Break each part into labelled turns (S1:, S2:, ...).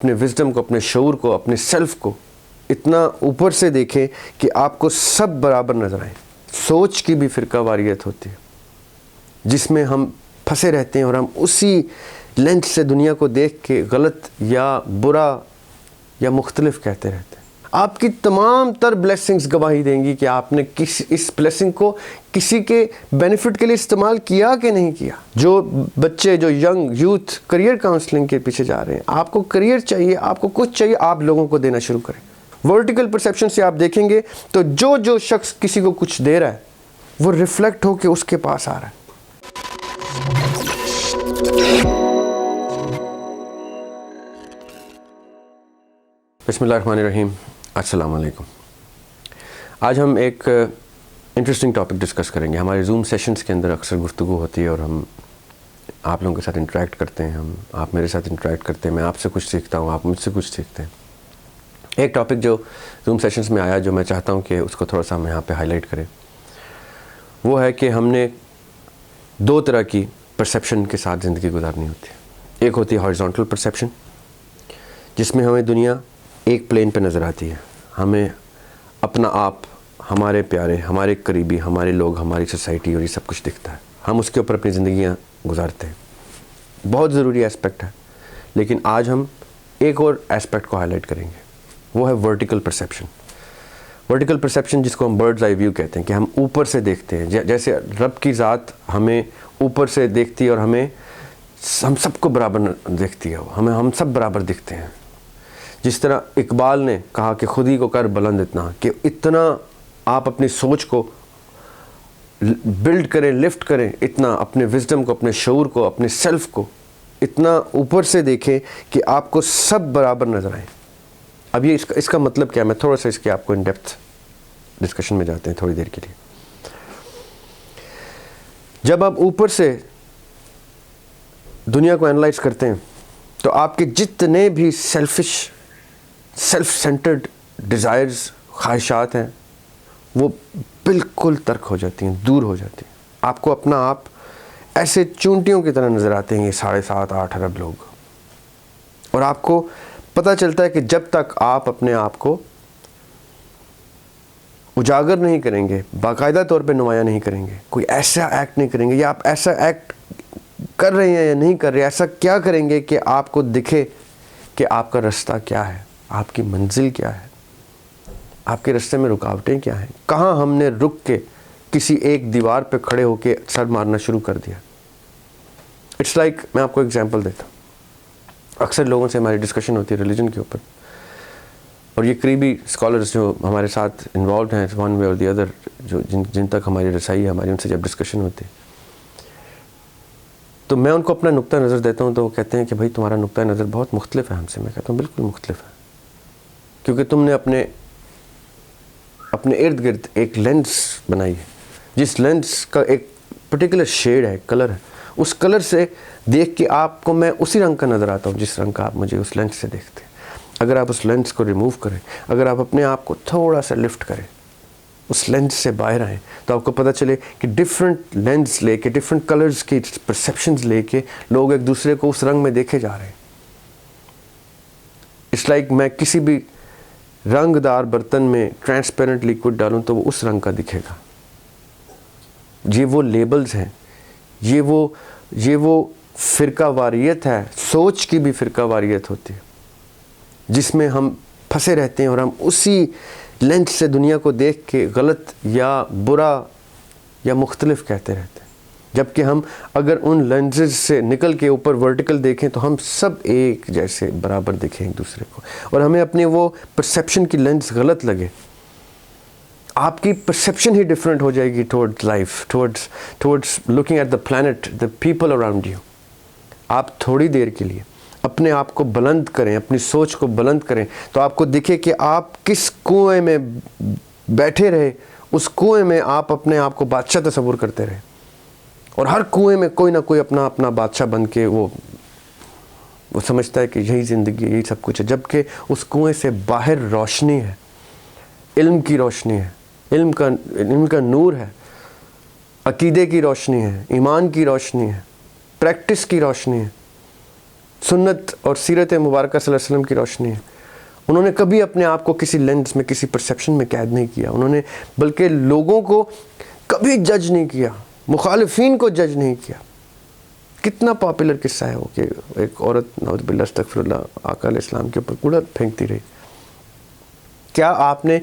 S1: اپنے وزڈم کو، اپنے شعور کو، اپنے سیلف کو اتنا اوپر سے دیکھیں کہ آپ کو سب برابر نظر آئیں۔ سوچ کی بھی فرقہ واریت ہوتی ہے جس میں ہم پھنسے رہتے ہیں اور ہم اسی لینس سے دنیا کو دیکھ کے غلط یا برا یا مختلف کہتے رہتے ہیں۔ آپ کی تمام تر بلیسنگز گواہی دیں گی کہ آپ نے اس بلیسنگ کو کسی کے بینیفٹ کے لیے استعمال کیا کہ نہیں کیا۔ جو بچے، جو ینگ یوتھ کریئر کاؤنسلنگ کے پیچھے جا رہے ہیں، آپ کو کریئر چاہیے، آپ کو کچھ چاہیے، آپ لوگوں کو دینا شروع کریں۔ ورٹیکل پرسیپشن سے آپ دیکھیں گے تو جو شخص کسی کو کچھ دے رہا ہے وہ ریفلیکٹ ہو کے اس کے پاس آ رہا ہے۔ بسم اللہ الرحمن الرحیم، السلام علیکم۔ آج ہم ایک انٹرسٹنگ ٹاپک ڈسکس کریں گے۔ ہمارے زوم سیشنز کے اندر اکثر گفتگو ہوتی ہے اور ہم آپ لوگوں کے ساتھ انٹریکٹ کرتے ہیں، آپ میرے ساتھ انٹریکٹ کرتے ہیں، میں آپ سے کچھ سیکھتا ہوں، آپ مجھ سے کچھ سیکھتے ہیں۔ ایک ٹاپک جو زوم سیشنز میں آیا، جو میں چاہتا ہوں کہ اس کو تھوڑا سا ہم یہاں پہ ہائی لائٹ کریں، وہ ہے کہ ہم نے دو طرح کی پرسیپشن کے ساتھ زندگی گزارنی ہوتی ہے۔ ایک ہوتی ہے ہارزونٹل پرسیپشن، جس میں ہمیں دنیا ایک پلین پہ نظر آتی ہے، ہمیں اپنا آپ، ہمارے پیارے، ہمارے قریبی، ہمارے لوگ، ہماری سوسائٹی اور یہ سب کچھ دکھتا ہے، ہم اس کے اوپر اپنی زندگیاں گزارتے ہیں۔ بہت ضروری ایسپیکٹ ہے، لیکن آج ہم ایک اور ایسپیکٹ کو ہائی لائٹ کریں گے، وہ ہے ورٹیکل پرسیپشن۔ ورٹیکل پرسیپشن جس کو ہم برڈز آئی ویو کہتے ہیں، کہ ہم اوپر سے دیکھتے ہیں، جیسے رب کی ذات ہمیں اوپر سے دیکھتی ہے اور ہم سب کو برابر دیکھتی ہے، ہم سب برابر دکھتے ہیں۔ جس طرح اقبال نے کہا کہ خود ہی کو کر بلند اتنا، کہ اتنا آپ اپنی سوچ کو بلڈ کریں، لفٹ کریں، اتنا اپنے وزڈم کو، اپنے شعور کو، اپنے سیلف کو اتنا اوپر سے دیکھیں کہ آپ کو سب برابر نظر آئیں۔ اب یہ اس کا مطلب کیا ہے؟ میں تھوڑا سا اس کے آپ کو ان ڈیپتھ ڈسکشن میں جاتے ہیں تھوڑی دیر کے لیے۔ جب آپ اوپر سے دنیا کو انالائز کرتے ہیں تو آپ کے جتنے بھی سیلف سینٹرڈ ڈیزائرز، خواہشات ہیں، وہ بالکل ترک ہو جاتی ہیں، دور ہو جاتی ہیں۔ آپ کو اپنا آپ ایسے چونٹیوں کی طرح نظر آتے ہیں یہ 7.5-8 ارب لوگ، اور آپ کو پتہ چلتا ہے کہ جب تک آپ اپنے آپ کو اجاگر نہیں کریں گے، باقاعدہ طور پہ نمایاں نہیں کریں گے، کوئی ایسا ایکٹ نہیں کریں گے، یا آپ ایسا ایکٹ کر رہے ہیں یا نہیں کر رہے، ایسا کیا کریں گے کہ آپ کو دکھے کہ آپ کا رستہ کیا ہے، آپ کی منزل کیا ہے، آپ کے رستے میں رکاوٹیں کیا ہیں، کہاں ہم نے رک کے کسی ایک دیوار پہ کھڑے ہو کے سر مارنا شروع کر دیا۔ اٹس لائک، میں آپ کو ایگزامپل دیتا ہوں۔ اکثر لوگوں سے ہماری ڈسکشن ہوتی ہے ریلیجن کے اوپر، اور یہ قریبی اسکالرز جو ہمارے ساتھ انوالوڈ ہیں ون وے اور دی ادر، جو جن تک ہماری رسائی ہے، ہماری ان سے جب ڈسکشن ہوتی ہے تو میں ان کو اپنا نقطہ نظر دیتا ہوں، تو وہ کہتے ہیں کہ بھائی تمہارا نقطہ نظر بہت مختلف ہے ہم سے۔ میں کہتا ہوں بالکل مختلف ہے، کیونکہ تم نے اپنے ارد گرد ایک لینس بنائی ہے، جس لینس کا ایک پرٹیکولر شیڈ ہے، کلر ہے، اس کلر سے دیکھ کے آپ کو میں اسی رنگ کا نظر آتا ہوں جس رنگ کا آپ مجھے اس لینس سے دیکھتے ہیں۔ اگر آپ اس لینس کو ریموو کریں، اگر آپ اپنے آپ کو تھوڑا سا لفٹ کریں، اس لینس سے باہر آئیں، تو آپ کو پتہ چلے کہ ڈفرینٹ لینس لے کے، ڈفرینٹ کلرز کی پرسیپشنز لے کے لوگ ایک دوسرے کو اس رنگ میں دیکھے جا رہے ہیں۔ اٹس لائک میں کسی بھی رنگ دار برتن میں ٹرانسپیرنٹ لیکوڈ ڈالوں تو وہ اس رنگ کا دکھے گا۔ یہ وہ لیبلز ہیں، یہ وہ فرقہ واریت ہے، سوچ کی بھی فرقہ واریت ہوتی ہے جس میں ہم پھنسے رہتے ہیں اور ہم اسی لینس سے دنیا کو دیکھ کے غلط یا برا یا مختلف کہتے رہتے ہیں، جبکہ ہم اگر ان لینسز سے نکل کے اوپر ورٹیکل دیکھیں تو ہم سب ایک جیسے برابر دکھیں ایک دوسرے کو، اور ہمیں اپنے وہ پرسیپشن کی لینس غلط لگے، آپ کی پرسیپشن ہی ڈفرینٹ ہو جائے گی towards life, towards looking at the plant, the people around you. آپ تھوڑی دیر کے لیے اپنے آپ کو بلند کریں، اپنی سوچ کو بلند کریں، تو آپ کو دکھے کہ آپ کس کنویں میں بیٹھے رہے، اس کنویں میں آپ اپنے آپ کو بادشاہ تصور کرتے رہے، اور ہر کنویں میں کوئی نہ کوئی اپنا بادشاہ بن کے وہ سمجھتا ہے کہ یہی زندگی ہے، یہی سب کچھ ہے، جبکہ اس کنویں سے باہر روشنی ہے، علم کی روشنی ہے، علم کا نور ہے، عقیدے کی روشنی ہے، ایمان کی روشنی ہے، پریکٹس کی روشنی ہے، سنت اور سیرت مبارکہ صلی اللہ علیہ وسلم کی روشنی ہے. انہوں نے کبھی اپنے آپ کو کسی لینس میں کسی پرسیپشن میں قید نہیں کیا. انہوں نے بلکہ لوگوں کو کبھی جج نہیں کیا, مخالفین کو جج نہیں کیا. کتنا پاپولر قصہ ہے وہ کہ ایک عورت نعوذ باللہ استغفر اللہ آقا علیہ السلام کے اوپر کوڑا پھینکتی رہی. کیا آپ نے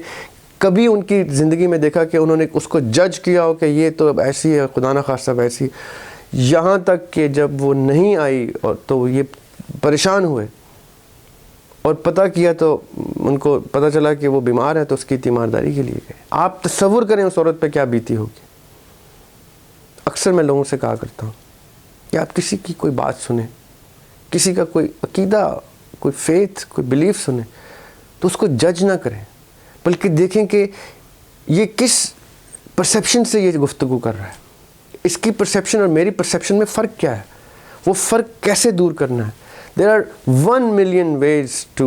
S1: کبھی ان کی زندگی میں دیکھا کہ انہوں نے اس کو جج کیا ہو کہ یہ تو اب ایسی ہے, خدا نہ خواستہ ویسی؟ یہاں تک کہ جب وہ نہیں آئی اور تو یہ پریشان ہوئے اور پتہ کیا تو ان کو پتہ چلا کہ وہ بیمار ہے, تو اس کی تیمارداری کے لیے گئے. آپ تصور کریں اس عورت پہ کیا بیتی ہوگی. اکثر میں لوگوں سے کہا کرتا ہوں کہ آپ کسی کی کوئی بات سنیں, کسی کا کوئی عقیدہ, کوئی فیتھ, کوئی بلیف سنیں تو اس کو جج نہ کریں, بلکہ دیکھیں کہ یہ کس پرسیپشن سے یہ گفتگو کر رہا ہے, اس کی پرسیپشن اور میری پرسیپشن میں فرق کیا ہے, وہ فرق کیسے دور کرنا ہے. There are 1 million ways to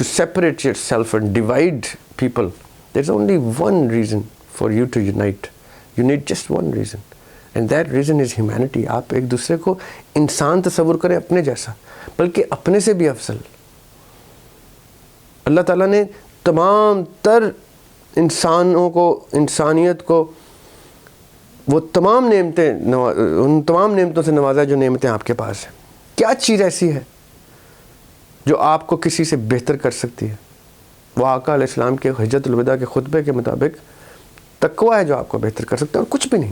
S1: separate yourself and divide people. There's only one reason for you to unite. You need just one reason. And that reason is humanity. آپ ایک دوسرے کو انسان تصور کریں اپنے جیسا, بلکہ اپنے سے بھی افضل. اللہ تعالیٰ نے تمام تر انسانوں کو, انسانیت کو وہ تمام نعمتیں, ان تمام نعمتوں سے نوازا جو نعمتیں آپ کے پاس ہیں. کیا چیز ایسی ہے جو آپ کو کسی سے بہتر کر سکتی ہے؟ وہ آقا علیہ السلام کے حجۃ الوداع کے خطبے کے مطابق تقویٰ ہے جو آپ کو بہتر کر سکتا ہے, اور کچھ بھی نہیں.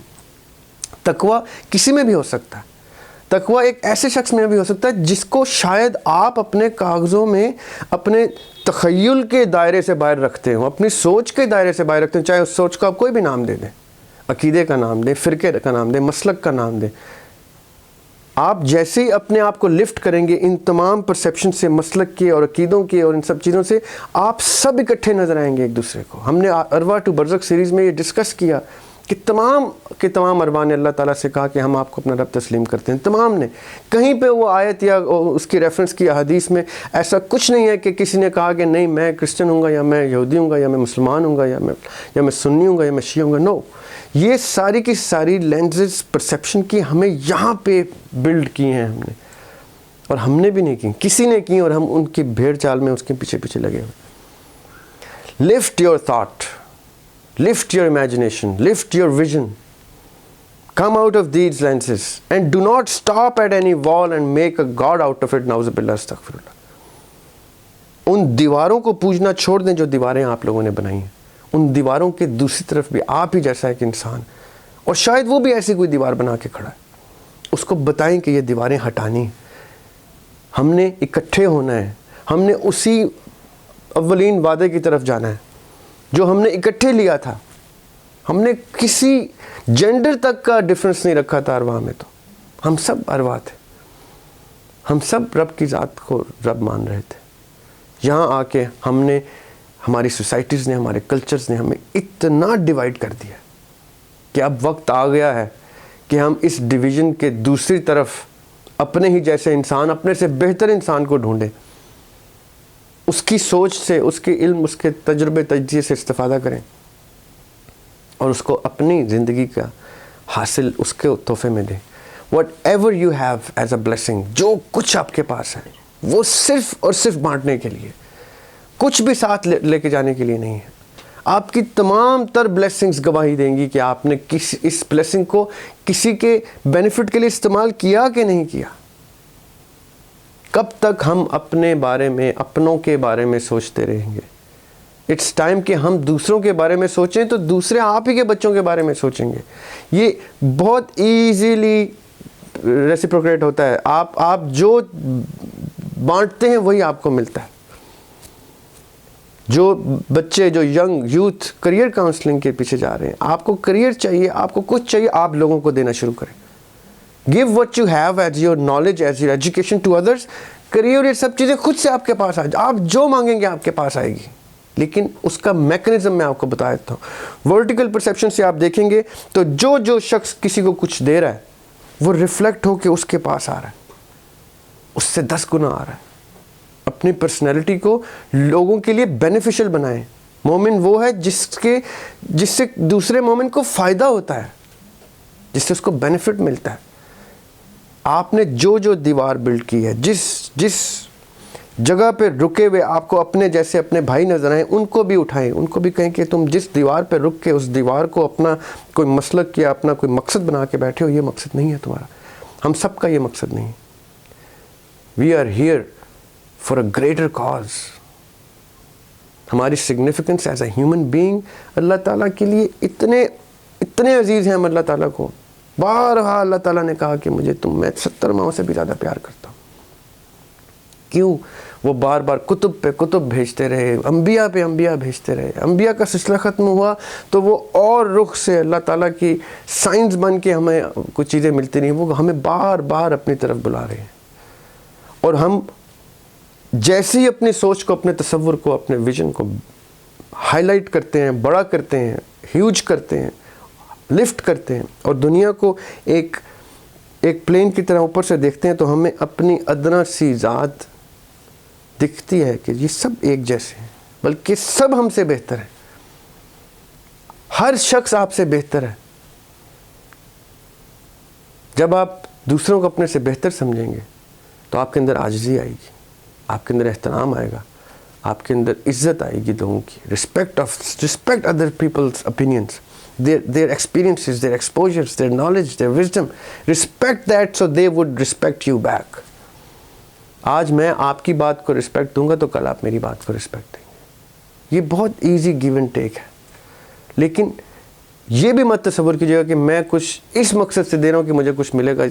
S1: تقویٰ کسی میں بھی ہو سکتا ہے. تقویٰ ایک ایسے شخص میں بھی ہو سکتا ہے جس کو شاید آپ اپنے کاغذوں میں اپنے تخیل کے دائرے سے باہر رکھتے ہوں, اپنی سوچ کے دائرے سے باہر رکھتے ہیں, چاہے اس سوچ کو آپ کوئی بھی نام دے دیں, عقیدے کا نام دیں, فرقے کا نام دیں, مسلک کا نام دیں. آپ جیسے ہی اپنے آپ کو لفٹ کریں گے ان تمام پرسیپشن سے, مسلک کے اور عقیدوں کے اور ان سب چیزوں سے, آپ سب اکٹھے نظر آئیں گے ایک دوسرے کو. ہم نے ارواح ٹو برزخ سیریز میں یہ ڈسکس کیا کہ تمام کے تمام ارواح نے اللہ تعالیٰ سے کہا کہ ہم آپ کو اپنا رب تسلیم کرتے ہیں. تمام نے, کہیں پہ وہ آیت یا اس کی ریفرنس کی حدیث میں ایسا کچھ نہیں ہے کہ کسی نے کہا کہ نہیں میں کرسچن ہوں گا, یا میں یہودی ہوں گا, یا میں مسلمان ہوں گا, یا میں سنی ہوں گا, یا میں شیعہ ہوں گا. نو, یہ ساری کی ساری لینزز پرسیپشن کی ہمیں یہاں پہ بلڈ کی ہیں ہم نے, اور ہم نے بھی نہیں کی, کسی نے کی, اور ہم ان کی بھیڑ چال میں اس کے پیچھے پیچھے لگے ہوئے. Lift your thought, lift your imagination, lift your vision, come out of these lenses and do not stop at any wall and make a god out of it. نعوذ باللہ استغفر اللہ. ان دیواروں کو پوجنا چھوڑ دیں جو دیواریں آپ لوگوں نے بنائی ہیں. ان دیواروں کے دوسری طرف بھی آپ ہی جیسا ایک انسان, اور شاید وہ بھی ایسی کوئی دیوار بنا کے کھڑا ہے. اس کو بتائیں کہ یہ دیواریں ہٹانی, ہم نے اکٹھے ہونا ہے, ہم نے اسی اولین وعدے کی طرف جانا ہے جو ہم نے اکٹھے لیا تھا. ہم نے کسی جینڈر تک کا ڈفرنس نہیں رکھا تھا ارواح میں, تو ہم سب ارواح تھے, ہم سب رب کی ذات کو رب مان رہے تھے. یہاں آ کے ہم نے, ہماری سوسائٹیز نے, ہمارے کلچرز نے ہمیں اتنا ڈیوائیڈ کر دیا کہ اب وقت آ گیا ہے کہ ہم اس ڈویژن کے دوسری طرف اپنے ہی جیسے انسان, اپنے سے بہتر انسان کو ڈھونڈیں, اس کی سوچ سے, اس کے علم, اس کے تجربے تجزیے سے استفادہ کریں, اور اس کو اپنی زندگی کا حاصل اس کے تحفے میں دیں. Whatever you have as a blessing, جو کچھ آپ کے پاس ہے وہ صرف اور صرف بانٹنے کے لیے, کچھ بھی ساتھ لے کے جانے کے لیے نہیں ہے. آپ کی تمام تر بلیسنگز گواہی دیں گی کہ آپ نے اس بلیسنگ کو کسی کے بینیفٹ کے لیے استعمال کیا کہ نہیں کیا. کب تک ہم اپنے بارے میں, اپنوں کے بارے میں سوچتے رہیں گے؟ اٹس ٹائم کہ ہم دوسروں کے بارے میں سوچیں تو دوسرے آپ ہی کے بچوں کے بارے میں سوچیں گے. یہ بہت ایزیلی ریسیپروکیٹ ہوتا ہے. آپ جو بانٹتے ہیں وہی آپ کو ملتا ہے. جو بچے, جو ینگ یوتھ کریئر کاؤنسلنگ کے پیچھے جا رہے ہیں, آپ کو کریئر چاہیے, آپ کو کچھ چاہیے, آپ لوگوں کو دینا شروع کریں. Give what you have as your knowledge, as your education to others. Career, یہ سب چیزیں خود سے آپ کے پاس آ جائیں. آپ جو مانگیں گے آپ کے پاس آئے گی, لیکن اس کا میکنزم میں آپ کو بتا دیتا ہوں. ورٹیکل پرسیپشن سے آپ دیکھیں گے تو جو شخص کسی کو کچھ دے رہا ہے وہ ریفلیکٹ ہو کے اس کے پاس آ رہا ہے, اس سے 10 گنا آ رہا ہے. اپنی پرسنالٹی کو لوگوں کے لیے بینیفیشل بنائیں. مومن وہ ہے جس سے دوسرے مومن کو فائدہ ہوتا ہے, جس سے اس کو بینیفٹ ملتا ہے. آپ نے جو دیوار بلڈ کی ہے, جس جس جگہ پہ رکے ہوئے آپ کو اپنے جیسے اپنے بھائی نظر آئیں ان کو بھی اٹھائیں, ان کو بھی کہیں کہ تم جس دیوار پہ رک کے اس دیوار کو اپنا کوئی مسلک یا اپنا کوئی مقصد بنا کے بیٹھے ہو, یہ مقصد نہیں ہے تمہارا, ہم سب کا یہ مقصد نہیں ہے. We are here for a greater cause. ہماری significance as a human being Allah تعالیٰ کے لیے اتنے عزیز ہیں ہم اللہ تعالیٰ کو. بارہا اللہ تعالیٰ نے کہا کہ میں 70 ماؤں سے بھی زیادہ پیار کرتا ہوں. کیوں؟ وہ بار بار کتب پہ کتب بھیجتے رہے, انبیاء پہ انبیاء بھیجتے رہے. انبیاء کا سلسلہ ختم ہوا تو وہ اور رخ سے اللہ تعالیٰ کی سائنس بن کے ہمیں کچھ چیزیں ملتی نہیں, وہ ہمیں بار بار اپنی طرف بلا رہے ہیں. اور ہم جیسے ہی اپنی سوچ کو, اپنے تصور کو, اپنے ویژن کو ہائی لائٹ کرتے ہیں, بڑا کرتے ہیں, ہیوج کرتے ہیں, لفٹ کرتے ہیں, اور دنیا کو ایک پلین کی طرح اوپر سے دیکھتے ہیں, تو ہمیں اپنی ادنا سی ذات دکھتی ہے کہ یہ سب ایک جیسے ہیں, بلکہ سب ہم سے بہتر ہیں. ہر شخص آپ سے بہتر ہے. جب آپ دوسروں کو اپنے سے بہتر سمجھیں گے تو آپ کے اندر عاجزی آئے گی, آپ کے اندر احترام آئے گا, آپ کے اندر عزت آئے گی لوگوں کی. Respect other peoples opinions, their experiences, their exposures, their knowledge, their wisdom. Respect that so they would respect you back. آج میں آپ کی بات کو رسپیکٹ دوں گا تو کل آپ میری بات کو رسپیکٹ دیں گے. یہ بہت ایزی گیو اینڈ ٹیک ہے. لیکن یہ بھی مت تصور کیجیے گا کہ میں کچھ اس مقصد سے دے رہا ہوں کہ مجھے کچھ ملے گا.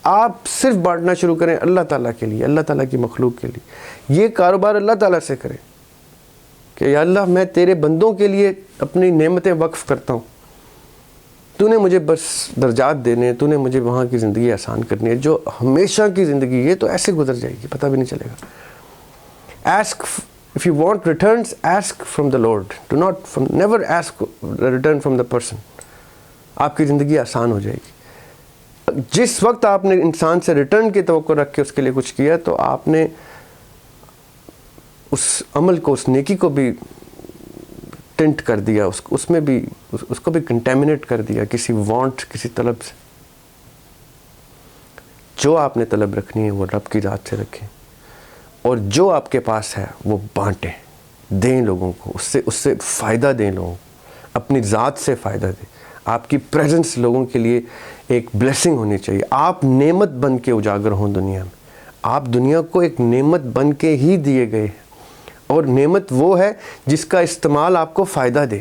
S1: آپ صرف بانٹنا شروع کریں اللہ تعالیٰ کے لیے, اللہ تعالیٰ کی مخلوق کے لیے. یہ کاروبار اللہ تعالیٰ سے کریں کہ یا اللہ میں تیرے بندوں کے لیے اپنی نعمتیں وقف کرتا ہوں. تو نے مجھے بس درجات دینے ہیں, تو نے مجھے وہاں کی زندگی آسان کرنی ہے. جو ہمیشہ کی زندگی یہ تو ایسے گزر جائے گی, پتہ بھی نہیں چلے گا. Ask if you want returns, ask from the Lord. Never ask return from the person. آپ کی زندگی آسان ہو جائے گی. جس وقت آپ نے انسان سے ریٹرن کی توقع رکھ کے اس کے لیے کچھ کیا تو آپ نے اس عمل کو, اس نیکی کو بھی ٹنٹ کر دیا, اس میں بھی اس کو بھی کنٹیمنیٹ کر دیا کسی وانٹ, کسی طلب سے. جو آپ نے طلب رکھنی ہے وہ رب کی ذات سے رکھیں, اور جو آپ کے پاس ہے وہ بانٹیں, دیں لوگوں کو, اس سے فائدہ دیں لوگوں کو, اپنی ذات سے فائدہ دیں. آپ کی پریزنس لوگوں کے لیے ایک بلیسنگ ہونی چاہیے. آپ نعمت بن کے اجاگر ہوں دنیا میں. آپ دنیا کو ایک نعمت بن کے ہی دیے گئے ہیں, اور نعمت وہ ہے جس کا استعمال آپ کو فائدہ دے.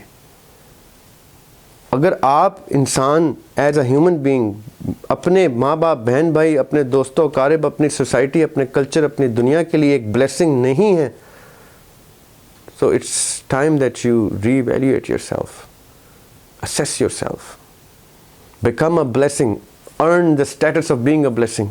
S1: اگر آپ انسان ایز اے ہیومن بینگ اپنے ماں باپ, بہن بھائی, اپنے دوستوں اقارب, اپنی سوسائٹی, اپنے کلچر, اپنی دنیا کے لیے ایک بلیسنگ نہیں ہے, so it's time that you re-evaluate yourself. Assess yourself. Become a blessing. Earn the status of being a blessing.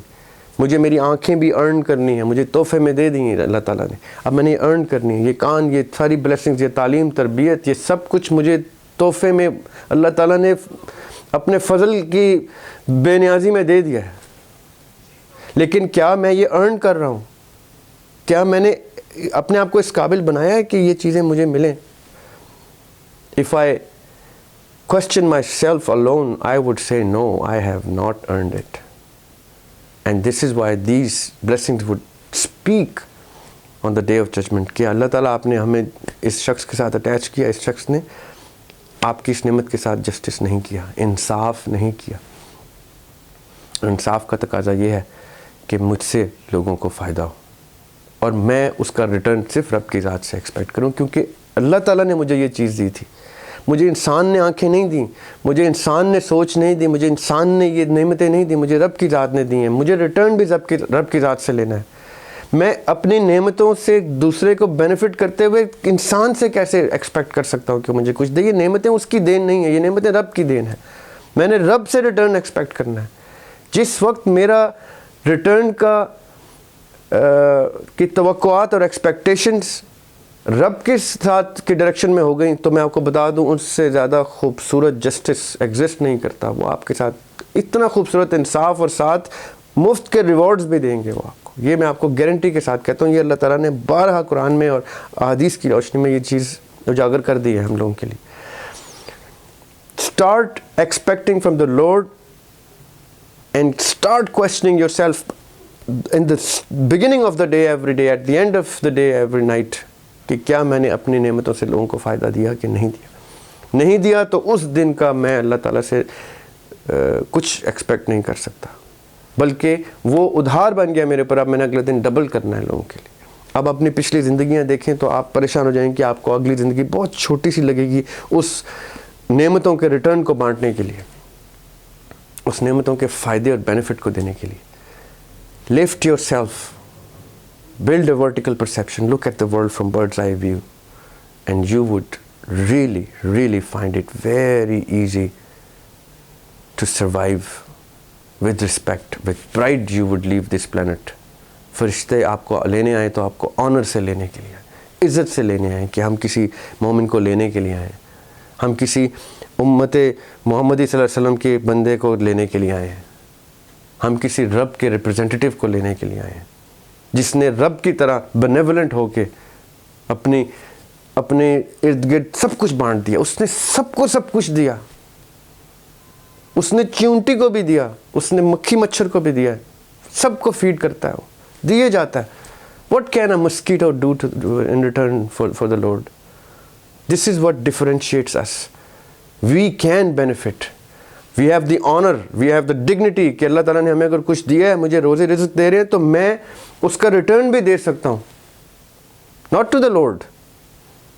S1: مجھے میری آنکھیں بھی ارن کرنی ہیں, مجھے تحفے میں دے دی ہیں اللہ تعالیٰ نے, اب میں نے ارن کرنی ہے. یہ کان, یہ ساری بلیسنگز, یہ تعلیم, تربیت, یہ سب کچھ مجھے تحفے میں اللہ تعالیٰ نے اپنے فضل کی بے نیازی میں دے دیا ہے. لیکن کیا میں یہ ارن کر رہا ہوں؟ کیا میں نے اپنے آپ کو اس قابل بنایا ہے کہ یہ چیزیں مجھے ملیں؟ If I question myself alone, I would say no, I have not earned it. And this is why these blessings would speak on the day of judgment. کہ اللہ تعالیٰ آپ نے ہمیں اس شخص کے ساتھ اٹیچ کیا, اس شخص نے آپ کی اس نعمت کے ساتھ جسٹس نہیں کیا, انصاف نہیں کیا. انصاف کا تقاضا یہ ہے کہ مجھ سے لوگوں کو فائدہ ہو, اور میں اس کا ریٹرن صرف رب کی ذات سے ایکسپیکٹ کروں, کیونکہ اللہ تعالیٰ نے مجھے یہ چیز دی تھی. مجھے انسان نے آنکھیں نہیں دیں, مجھے انسان نے سوچ نہیں دی, مجھے انسان نے یہ نعمتیں نہیں دی, مجھے رب کی ذات نے دی ہیں. مجھے ریٹرن بھی رب کی ذات سے لینا ہے. میں اپنی نعمتوں سے دوسرے کو بینیفٹ کرتے ہوئے انسان سے کیسے ایکسپیکٹ کر سکتا ہوں کہ مجھے کچھ دے؟ یہ نعمتیں اس کی دین نہیں ہیں, یہ نعمتیں رب کی دین ہے. میں نے رب سے ریٹرن ایکسپیکٹ کرنا ہے. جس وقت میرا ریٹرن کی توقعات اور ایکسپیکٹیشنز رب کے ساتھ کی ڈائریکشن میں ہو گئیں, تو میں آپ کو بتا دوں اس سے زیادہ خوبصورت جسٹس ایگزسٹ نہیں کرتا. وہ آپ کے ساتھ اتنا خوبصورت انصاف اور ساتھ مفت کے ریوارڈز بھی دیں گے وہ آپ کو. یہ میں آپ کو گارنٹی کے ساتھ کہتا ہوں. یہ اللہ تعالیٰ نے بارہا قرآن میں اور احادیث کی روشنی میں یہ چیز اجاگر کر دی ہے ہم لوگوں کے لیے. Start expecting from the lord and start questioning yourself. in the beginning of the day every day, at the end of the day every night, کہ کیا میں نے اپنی نعمتوں سے لوگوں کو فائدہ دیا کہ نہیں دیا. نہیں دیا تو اس دن کا میں اللہ تعالیٰ سے کچھ ایکسپیکٹ نہیں کر سکتا, بلکہ وہ ادھار بن گیا میرے اوپر. اب میں نے اگلے دن ڈبل کرنا ہے لوگوں کے لیے. اب اپنی پچھلی زندگیاں دیکھیں تو آپ پریشان ہو جائیں کہ آپ کو اگلی زندگی بہت چھوٹی سی لگے گی اس نعمتوں کے ریٹرن کو بانٹنے کے لیے, اس نعمتوں کے فائدے اور بینیفٹ کو دینے کے لیے. Lift yourself, build a vertical perception, look at the world from bird's eye view, and you would really, really find it very easy to survive with respect, with pride. You would leave this planet. فرشتے آپ کو لینے آئے تو آپ کو owner سے لینے کے لیے, عزت سے لینے آئے کہ ہم کسی مومن کو لینے کے لیے آئے, ہم کسی امت محمدی صلی اللہ علیہ وسلم کے بندے کو لینے کے لیے آئے ہیں, ہم کسی رب کے ریپرزینٹیٹیو کو لینے کے لیے آئے ہیں, جس نے رب کی طرح بینیولنٹ ہو کے اپنے ارد گرد سب کچھ بانٹ دیا. اس نے سب کو سب کچھ دیا, اس نے چیونٹی کو بھی دیا, اس نے مکھی مچھر کو بھی دیا, سب کو فیڈ کرتا ہے, وہ دیے جاتا ہے. What can a mosquito do in return for the Lord? This is what differentiates us. We can benefit. We have the honor, we have the dignity کہ اللہ تعالیٰ نے ہمیں اگر کچھ دیا ہے, مجھے روزی رزق دے رہے ہیں, تو میں اس کا ریٹرن بھی دے سکتا ہوں. Not to the Lord,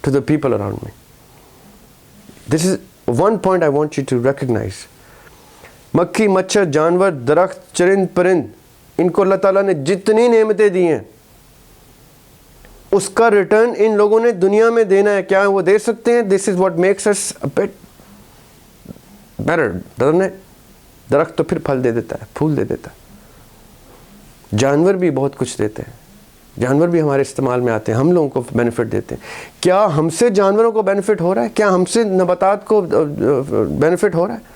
S1: to the people around me. This is one point I want you to recognize. مکھی مچھر جانور درخت چرند پرند, ان کو اللہ تعالیٰ نے جتنی نعمتیں دی ہیں اس کا ریٹرن ان لوگوں نے دنیا میں دینا ہے. کیا وہ دے سکتے ہیں؟ This is what makes us a bit better, doesn't it? درخت تو پھر پھل دے دیتا ہے, پھول دے دیتا ہے. جانور بھی بہت کچھ دیتے ہیں, جانور بھی ہمارے استعمال میں آتے ہیں, ہم لوگوں کو بینیفٹ دیتے ہیں. کیا ہم سے جانوروں کو بینیفٹ ہو رہا ہے؟ کیا ہم سے نباتات کو بینیفٹ ہو رہا ہے؟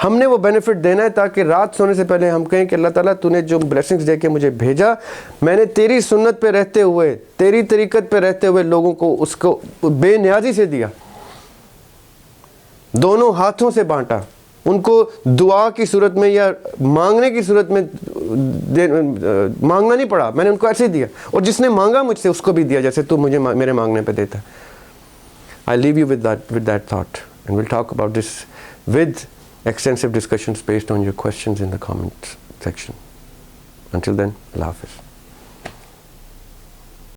S1: ہم نے وہ بینیفٹ دینا ہے تاکہ رات سونے سے پہلے ہم کہیں کہ اللہ تعالیٰ تو نے جو بلیسنگز دے کے مجھے بھیجا, میں نے تیری سنت پہ رہتے ہوئے, تیری طریقت پہ رہتے ہوئے لوگوں کو اس کو بے نیازی سے دیا, دونوں ہاتھوں سے بانٹا, ان کو دعا کی صورت میں یا مانگنے کی صورت میں مانگنا نہیں پڑا, میں نے ان کو ایسے دیا, اور جس نے مانگا مجھ سے اس کو بھی دیا جیسے تو مجھے میرے مانگنے پہ دیتا. I leave you with that thought, and we'll talk about this with extensive discussions based on your questions in the comment section. Until then, Allah Hafiz.